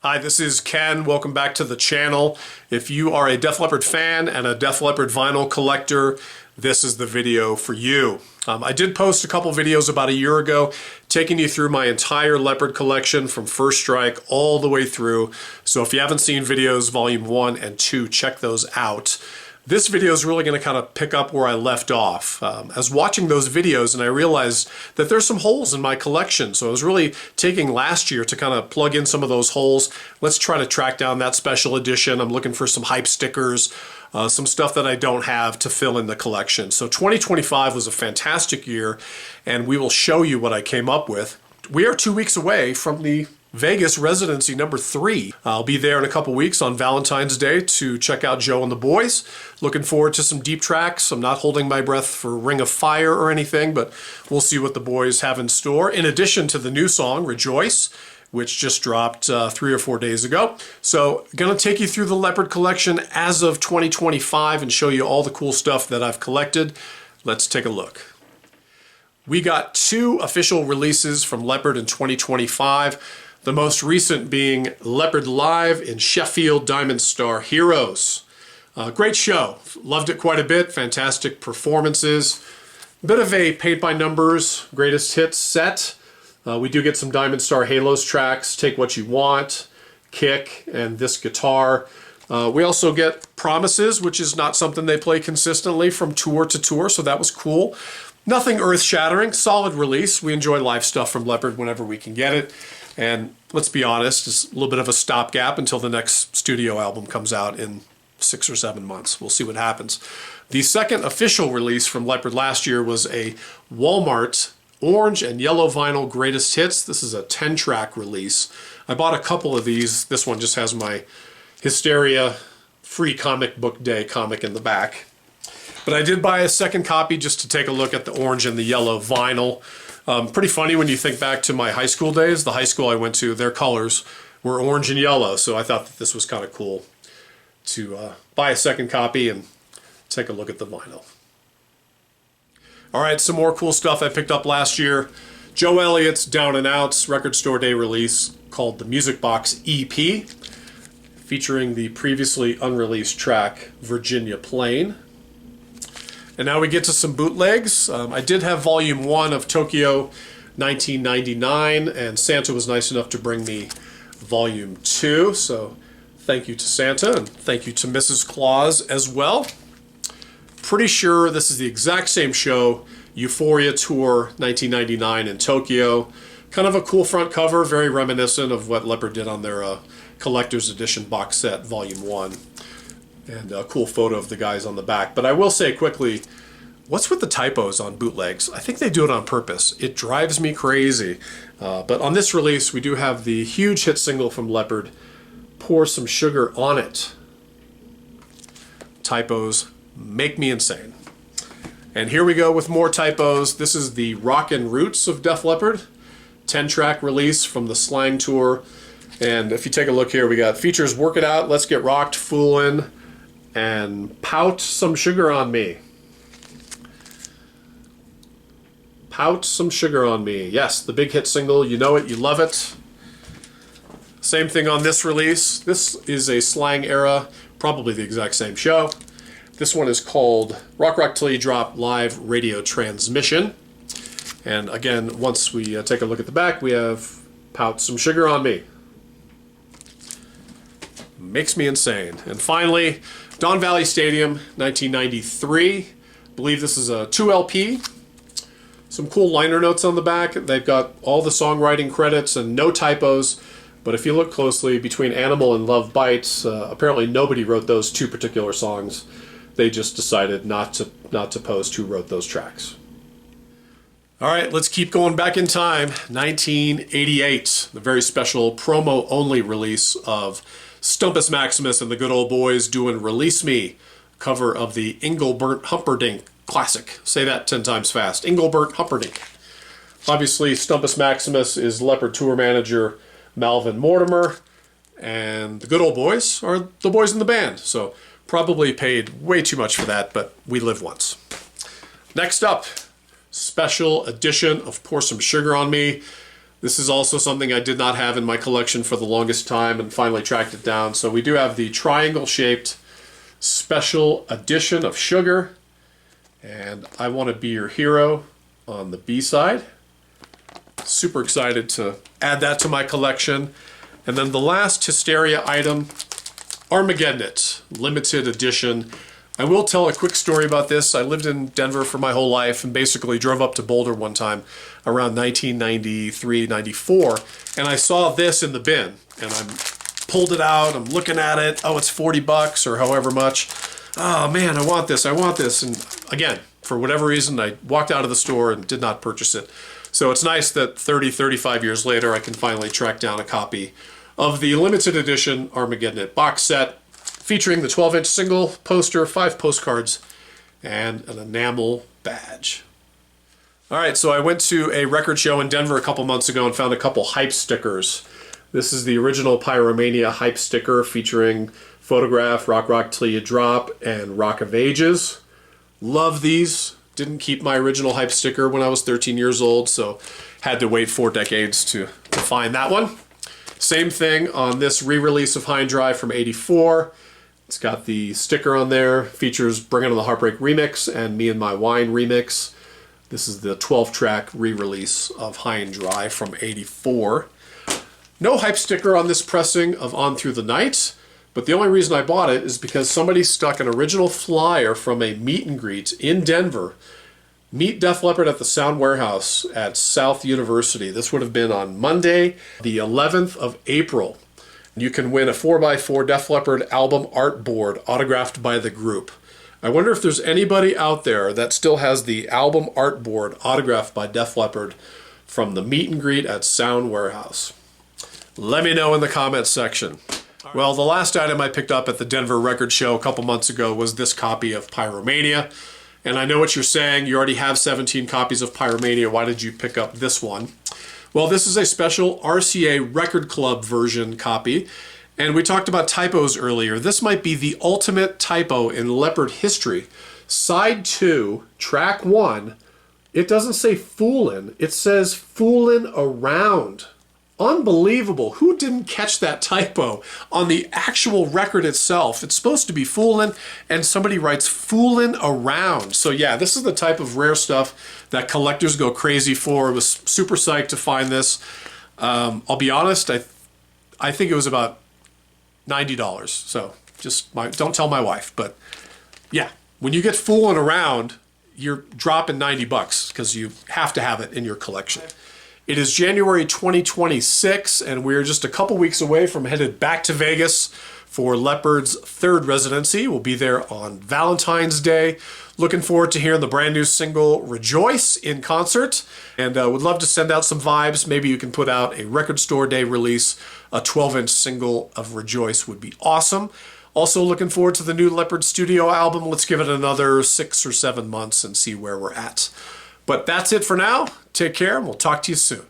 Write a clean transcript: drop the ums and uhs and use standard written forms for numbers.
Hi, this is Ken. Welcome back to the channel. If you are a Def Leppard fan and a Def Leppard vinyl collector, this is the video for you. I did post a couple videos about a year ago taking you through my entire Leppard collection from First Strike all the way through. So if you haven't seen videos volume 1 and 2, check those out. This video is really going to kind of pick up where I left off. I was watching those videos and I realized that there's some holes in my collection. So I was really taking last year to kind of plug in some of those holes. Let's try to track down that special edition. I'm looking for some hype stickers, some stuff that I don't have to fill in the collection. So 2025 was a fantastic year and we will show you what I came up with. We are 2 weeks away from the Vegas Residency number 3. I'll be there in a couple weeks on Valentine's Day to check out Joe and the boys. Looking forward to some deep tracks. I'm not holding my breath for Ring of Fire or anything, but we'll see what the boys have in store. In addition to the new song, Rejoice, which just dropped 3 or 4 days ago. So gonna take you through the Leppard collection as of 2025 and show you all the cool stuff that I've collected. Let's take a look. We got 2 official releases from Leppard in 2025. The most recent being Leppard Live in Sheffield Diamond Star Heroes. Great show. Loved it quite a bit. Fantastic performances. Bit of a paint by numbers greatest hits set. We do get some Diamond Star Halos tracks, Take What You Want, Kick, and this guitar. We also get Promises, which is not something they play consistently from tour to tour, so that was cool. Nothing earth-shattering, solid release. We enjoy live stuff from Leppard whenever we can get it. And let's be honest, it's a little bit of a stopgap until the next studio album comes out in 6 or 7 months. We'll see what happens. The second official release from Leppard last year was a Walmart orange and yellow vinyl greatest hits. This is a 10-track release. I bought a couple of these. This one just has my Hysteria free comic book day comic in the back. But I did buy a second copy just to take a look at the orange and the yellow vinyl. Pretty funny when you think back to my high school days. The high school I went to, their colors were orange and yellow, so I thought that this was kind of cool to buy a second copy and take a look at the vinyl. All right, some more cool stuff I picked up last year. Joe Elliott's Down and Out's Record Store Day release called the Music Box EP, featuring the previously unreleased track Virginia Plain. And now we get to some bootlegs. I did have volume 1 of Tokyo 1999, and Santa was nice enough to bring me volume 2. So thank you to Santa, and thank you to Mrs. Claus as well. Pretty sure this is the exact same show, Euphoria Tour 1999 in Tokyo. Kind of a cool front cover, very reminiscent of what Leppard did on their collector's edition box set, volume 1. And a cool photo of the guys on the back. But I will say quickly, what's with the typos on bootlegs? I think they do it on purpose. It drives me crazy. But on this release, we do have the huge hit single from Leppard, Pour Some Sugar on It. Typos make me insane. And here we go with more typos. This is the Rockin' Roots of Def Leppard, 10-track release from the Slang Tour. And if you take a look here, we got features Work It Out, Let's Get Rocked, Foolin', and Pout Some Sugar on Me. Pout Some Sugar on Me. Yes, the big hit single. You know it, you love it. Same thing on this release. This is a Slang-era, probably the exact same show. This one is called Rock Rock Till You Drop Live Radio Transmission. And again, once we take a look at the back, we have Pout Some Sugar on Me. Makes me insane. And finally, Don Valley Stadium, 1993. I believe this is a 2 LP. Some cool liner notes on the back. They've got all the songwriting credits and no typos. But if you look closely, between Animal and Love Bites, apparently nobody wrote those 2 particular songs. They just decided not to post who wrote those tracks. All right, let's keep going back in time. 1988, the very special promo-only release of Stumpus Maximus and the Good Old Boys doing Release Me, cover of the Engelbert Humperdinck classic. Say that 10 times fast. Engelbert Humperdinck. Obviously, Stumpus Maximus is Leppard tour manager Malvin Mortimer, and the Good Old Boys are the boys in the band. So probably paid way too much for that, but we live once. Next up, special edition of Pour Some Sugar on Me. This is also something I did not have in my collection for the longest time and finally tracked it down. So we do have the triangle-shaped special edition of Sugar, and I Want to Be Your Hero on the B-side. Super excited to add that to my collection. And then the last Hysteria item, Armageddon It, limited edition. I will tell a quick story about this. I lived in Denver for my whole life and basically drove up to Boulder one time around 1993, 94, and I saw this in the bin, and I pulled it out, I'm looking at it, oh, it's 40 bucks or however much. Oh man, I want this. And again, for whatever reason, I walked out of the store and did not purchase it. So it's nice that 30, 35 years later, I can finally track down a copy of the limited edition Armageddon It box set, featuring the 12-inch single poster, 5 postcards, and an enamel badge. All right, so I went to a record show in Denver a couple months ago and found a couple hype stickers. This is the original Pyromania hype sticker featuring Photograph, Rock Rock Till You Drop, and Rock of Ages. Love these. Didn't keep my original hype sticker when I was 13 years old, so had to wait 4 decades to find that one. Same thing on this re-release of High and Dry from '84. It's got the sticker on there, features Bring It On the Heartbreak remix and Me and My Wine remix. This is the 12-track re-release of High and Dry from '84. No hype sticker on this pressing of On Through the Night, but the only reason I bought it is because somebody stuck an original flyer from a meet and greet in Denver. Meet Def Leppard at the Sound Warehouse at South University. This would have been on Monday, the 11th of April. You can win a 4x4 Def Leppard album art board autographed by the group. I wonder if there's anybody out there that still has the album art board autographed by Def Leppard from the meet and greet at Sound Warehouse. Let me know in the comments section. Well, the last item I picked up at the Denver Record Show a couple months ago was this copy of Pyromania. And I know what you're saying, you already have 17 copies of Pyromania, why did you pick up this one? Well, this is a special RCA Record Club version copy, and we talked about typos earlier. This might be the ultimate typo in Leppard history. Side 2, track 1, it doesn't say Foolin', it says Foolin' Around. Unbelievable. Who didn't catch that typo on the actual record itself? It's supposed to be Foolin', and somebody writes Foolin' Around. So yeah, this is the type of rare stuff that collectors go crazy for. I was super psyched to find this. I'll be honest, I think it was about $90. So just don't tell my wife, but yeah, when you get Foolin' Around, you're dropping 90 bucks because you have to have it in your collection. It is January 2026, and we're just a couple weeks away from headed back to Vegas for Leppard's 3rd residency. We'll be there on Valentine's Day. Looking forward to hearing the brand new single, Rejoice, in concert. And would love to send out some vibes. Maybe you can put out a record store day release. A 12-inch single of Rejoice would be awesome. Also looking forward to the new Leppard studio album. Let's give it another 6 or 7 months and see where we're at. But that's it for now. Take care, and we'll talk to you soon.